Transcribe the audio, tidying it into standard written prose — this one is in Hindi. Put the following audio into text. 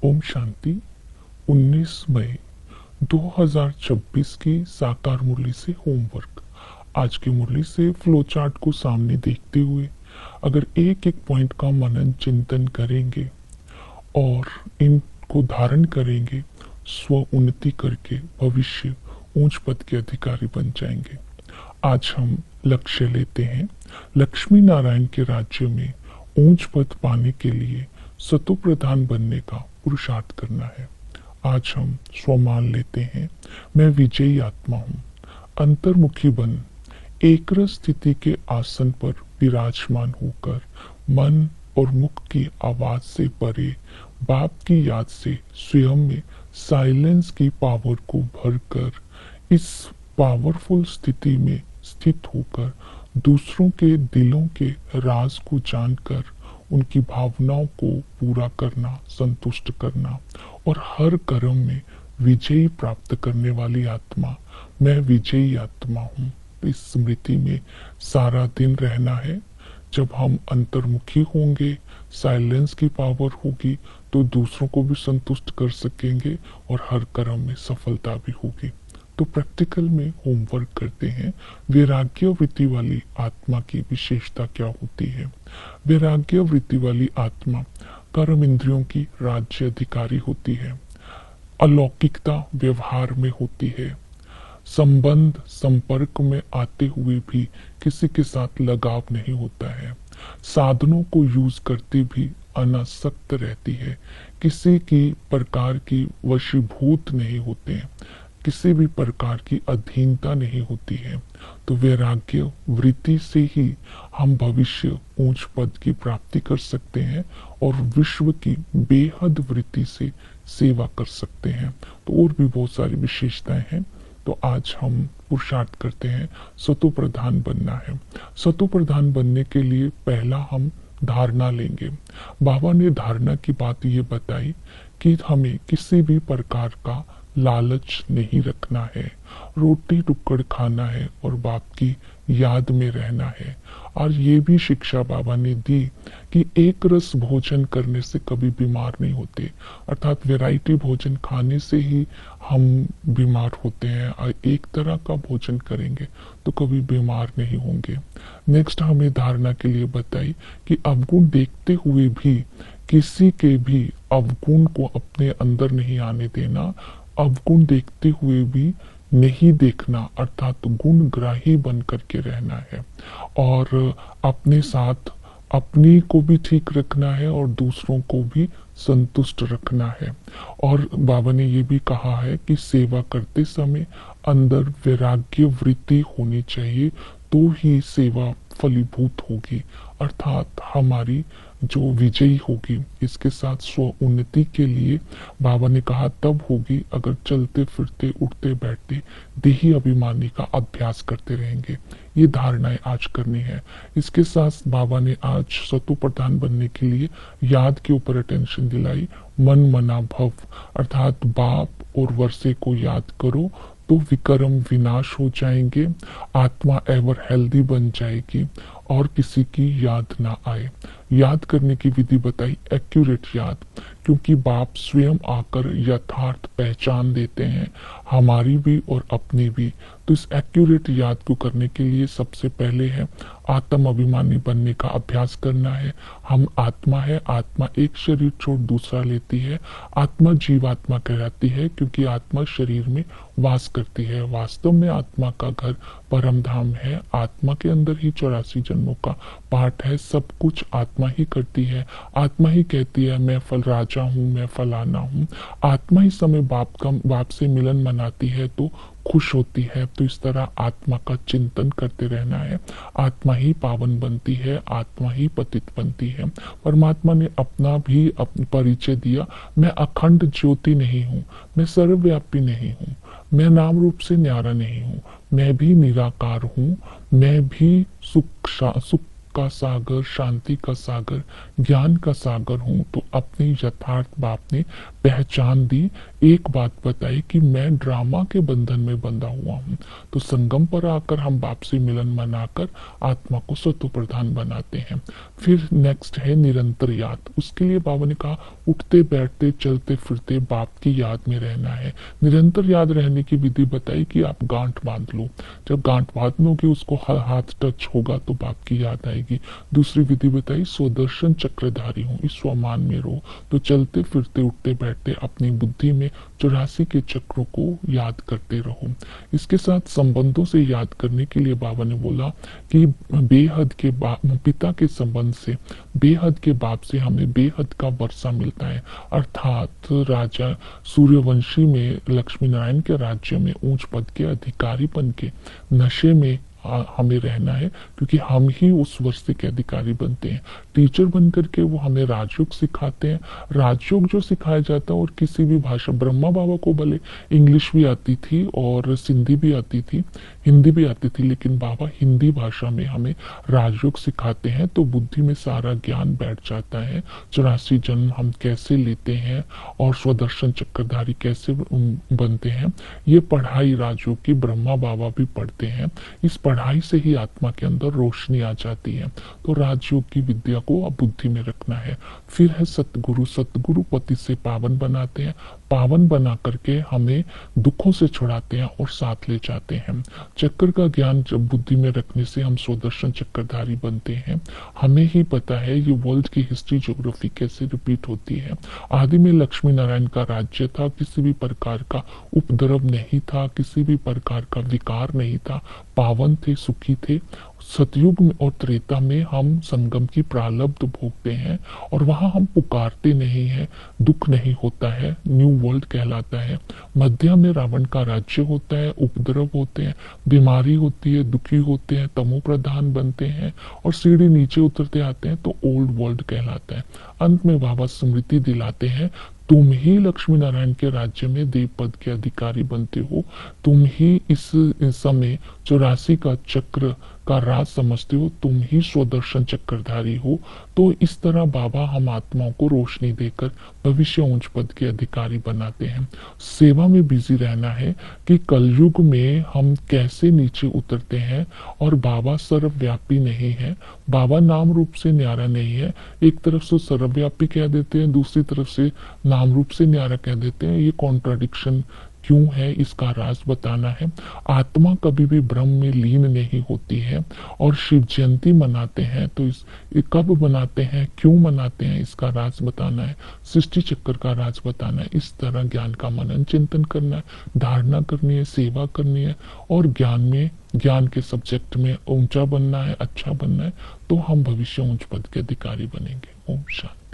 ओम शांति। 19 मई 2026 की साकार मुरली से होमवर्क। आज की मुरली से फ्लो चार्ट को सामने देखते हुए अगर एक एक पॉइंट का मनन चिंतन करेंगे और इनको धारण करेंगे, स्व उन्नति करके भविष्य ऊंच पद के अधिकारी बन जाएंगे। आज हम लक्ष्य लेते हैं लक्ष्मी नारायण के राज्य में ऊंच पद पाने के लिए सतो प्रधान बनने का पुरुषार्थ करना है। आज हम स्वमान लेते हैं, मैं विजयी आत्मा हूँ। अंतर्मुखी बन एकरस स्थिति के आसन पर विराजमान होकर मन और मुख की आवाज से परे बाप की याद से स्वयं में साइलेंस की पावर को भरकर इस पावरफुल स्थिति में स्थित होकर दूसरों के दिलों के राज को जानकर उनकी भावनाओं को पूरा करना, संतुष्ट करना और हर कर्म में विजयी प्राप्त करने वाली आत्मा, मैं विजयी आत्मा हूँ। इस स्मृति में सारा दिन रहना है। जब हम अंतर्मुखी होंगे, साइलेंस की पावर होगी तो दूसरों को भी संतुष्ट कर सकेंगे और हर कर्म में सफलता भी होगी। तो प्रैक्टिकल में होमवर्क करते हैं, वैराग्य वृत्ति वाली आत्मा की विशेषता क्या होती है। वैराग्य वृत्ति वाली आत्मा कर्म इंद्रियों की राज्य अधिकारी होती है। अलौकिकता व्यवहार में होती है। संबंध संपर्क में आते हुए भी किसी के साथ लगाव नहीं होता है। साधनों को यूज करते भी अनासक्त रहती है। किसी की प्रकार की वशीभूत नहीं होते हैं। किसी भी प्रकार की अधीनता नहीं होती है। तो वैराग्य वृत्ति से ही हम भविष्य ऊंच पद की प्राप्ति कर सकते हैं और विश्व की बेहद वृत्ति से सेवा कर सकते हैं। तो और भी बहुत सारी विशेषताएं हैं। तो आज हम पुरुषार्थ करते हैं, सतो प्रधान बनना है। सतो प्रधान बनने के लिए पहला हम धारणा लेंगे। बाबा ने धारणा की बात ये बताई कि हमें किसी भी प्रकार का लालच नहीं रखना है, रोटी टुकड़ खाना है और बाप की याद में रहना है। और ये भी शिक्षा बाबा ने दी कि एक रस भोजन करने से कभी बीमार नहीं होते, अर्थात वैरायटी भोजन खाने से ही हम बीमार होते हैं। और एक तरह का भोजन करेंगे तो कभी बीमार नहीं होंगे। नेक्स्ट हमें धारणा के लिए बताई कि अवगुण देखते हुए भी किसी के भी अवगुण को अपने अंदर नहीं आने देना, अवगुण देखते हुए भी नहीं देखना, अर्थात गुणग्राही बन करके रहना है और अपने साथ अपनी को भी ठीक रखना है और दूसरों को भी संतुष्ट रखना है। और बाबा ने ये भी कहा है कि सेवा करते समय अंदर वैराग्य वृत्ति होनी चाहिए, तो ही सेवा फलीभूत होगी, अर्थात हमारी जो विजयी होगी। इसके साथ स्व उन्नति के लिए बाबा ने कहा तब होगी अगर चलते फिरते उठते बैठते देही अभिमानी का अभ्यास करते रहेंगे। ये धारणाएं आज करनी है। इसके साथ बाबा ने आज सतो प्रधान बनने के लिए याद के ऊपर अटेंशन दिलाई। मन मना भव, अर्थात बाप और वर्षे को याद करो तो विक्रम विनाश हो जाएंगे, आत्मा एवर हेल्दी बन जाएगी और किसी की याद ना आए। याद करने की विधि बताई, एक्यूरेट याद, क्योंकि बाप स्वयं आकर यथार्थ पहचान देते हैं, हमारी भी और अपनी भी। तो इस एक्यूरेट याद को करने के लिए सबसे पहले है आत्म अभिमानी बनने का अभ्यास करना है। हम आत्मा है, आत्मा एक शरीर छोड़ दूसरा लेती है। आत्मा जीवात्मा कहलाती है क्योंकि आत्मा शरीर में वास करती है। वास्तव में आत्मा का घर परम धाम है। आत्मा के अंदर ही 84 जन्मों का पाठ है। सब कुछ आत्मा ही करती है। आत्मा ही कहती है मैं फल राजा हूँ, मैं फलाना हूँ। आत्मा ही समय बाप से मिलन मनाती है तो खुश होती है। तो इस तरह आत्मा का चिंतन करते रहना है। आत्मा ही पावन बनती है, आत्मा ही पतित बनती है। परमात्मा ने अपना भी परिचय दिया, मैं अखंड ज्योति नहीं हूँ, मैं सर्वव्यापी नहीं हूँ, मैं नाम रूप से न्यारा नहीं हूँ, मैं भी निराकार हूँ, मैं भी सुख का सागर, शांति का सागर, ज्ञान का सागर हूँ। तो अपनी यथार्थ बाप ने पहचान दी। एक बात बताई कि मैं ड्रामा के बंधन में बंधा हुआ हूँ। तो संगम पर आकर हम बाप से मिलन मनाकर आत्मा को सत्व प्रधान बनाते हैं। फिर नेक्स्ट है निरंतर याद। उसके लिए बाबा ने कहा उठते बैठते चलते फिरते बाप की याद में रहना है। निरंतर याद रहने की विधि बताई कि आप गांठ बांध लो, जब गांठ बांध लोगे उसको हाथ टच होगा तो बाप की याद आएगी। दूसरी विधि बताई स्वदर्शन चक्रधारी हूँ, इस स्वमान में रहो। तो चलते फिरते उठते बैठते अपनी बुद्धि में 84 के चक्रों को याद करते रहो। इसके साथ संबंधों से याद करने के लिए बाबा ने बोला कि बेहद के पिता के संबंध से, बेहद के बाप से हमें बेहद का वर्षा मिलता है। अर्थात राजा सूर्यवंशी में लक्ष्मी नारायण के राज्य में ऊंच पद के अधिकारीपन के नशे में हमें रहना है, क्योंकि हम ही उस वर्ष के अधिकारी बनते हैं। टीचर बनकर के वो हमें राजयोग सिखाते हैं। राजयोग जो सिखाया जाता है और किसी भी भाषा, ब्रह्मा बाबा को भले इंग्लिश भी आती थी और सिंधी भी आती थी, हिंदी भी आती थी, लेकिन बाबा हिंदी भाषा में हमें राजयोग सिखाते हैं। तो बुद्धि में सारा ज्ञान बैठ जाता है। 84 जन्म हम कैसे लेते हैं और स्वदर्शन चक्रधारी कैसे बनते हैं, ये पढ़ाई राजयोग की ब्रह्मा बाबा भी पढ़ते हैं। इस पढ़ाई से ही आत्मा के अंदर रोशनी आ जाती है। तो राजयोग की विद्या को अब बुद्धि में रखना है। फिर है सतगुरु। सतगुरु पति से पावन बनाते हैं, पावन बना करके हमें दुखों से छुड़ाते हैं और साथ ले जाते हैं। चक्र का ज्ञान जब बुद्धि में रखने से हम स्वदर्शन चक्रधारी बनते हैं। हमें ही पता है ये वर्ल्ड की हिस्ट्री ज्योग्राफी कैसे रिपीट होती है। आदि में लक्ष्मी नारायण का राज्य था, किसी भी प्रकार का उपद्रव नहीं था, किसी भी प्रकार का विकार नहीं था, पावन थे, सुखी थे। सतयुग में और त्रेता में हम संगम की प्रारब्ध भोगते हैं और वहां हम पुकारते नहीं हैं, दुख नहीं होता है, न्यू वर्ल्ड कहलाता है। मध्य में रावण का राज्य होता है, उपद्रव होते हैं, बीमारी होती है, दुखी होते हैं, तमो प्रधान बनते हैं और सीढ़ी नीचे उतरते आते हैं तो ओल्ड वर्ल्ड कहलाता है। अंत में बाबा स्मृति दिलाते हैं, तुम ही लक्ष्मी नारायण के राज्य में देव पद के अधिकारी बनते हो, तुम ही इस समय 84 का चक्र का राज समझते हो, तुम ही स्वदर्शन चक्रधारी हो। तो इस तरह बाबा हम आत्माओं को रोशनी देकर भविष्य ऊंच पद के अधिकारी बनाते हैं। सेवा में बिजी रहना है कि कलयुग में हम कैसे नीचे उतरते हैं। और बाबा सर्वव्यापी नहीं है, बाबा नाम रूप से न्यारा नहीं है। एक तरफ से सर्वव्यापी कह देते हैं, दूसरी तरफ से नाम रूप से न्यारा कह देते हैं। ये कॉन्ट्राडिक्शन क्यों है, इसका राज बताना है। आत्मा कभी भी ब्रह्म में लीन नहीं होती है। और शिव जयंती मनाते हैं तो ये कब मनाते हैं, क्यों मनाते हैं, इसका राज बताना है। सृष्टि चक्र का राज बताना है। इस तरह ज्ञान का मनन चिंतन करना है, धारणा करनी है, सेवा करनी है और ज्ञान में, ज्ञान के सब्जेक्ट में ऊंचा बनना है, अच्छा बनना है। तो हम भविष्य ऊंच पद के अधिकारी बनेंगे। ओम शांति।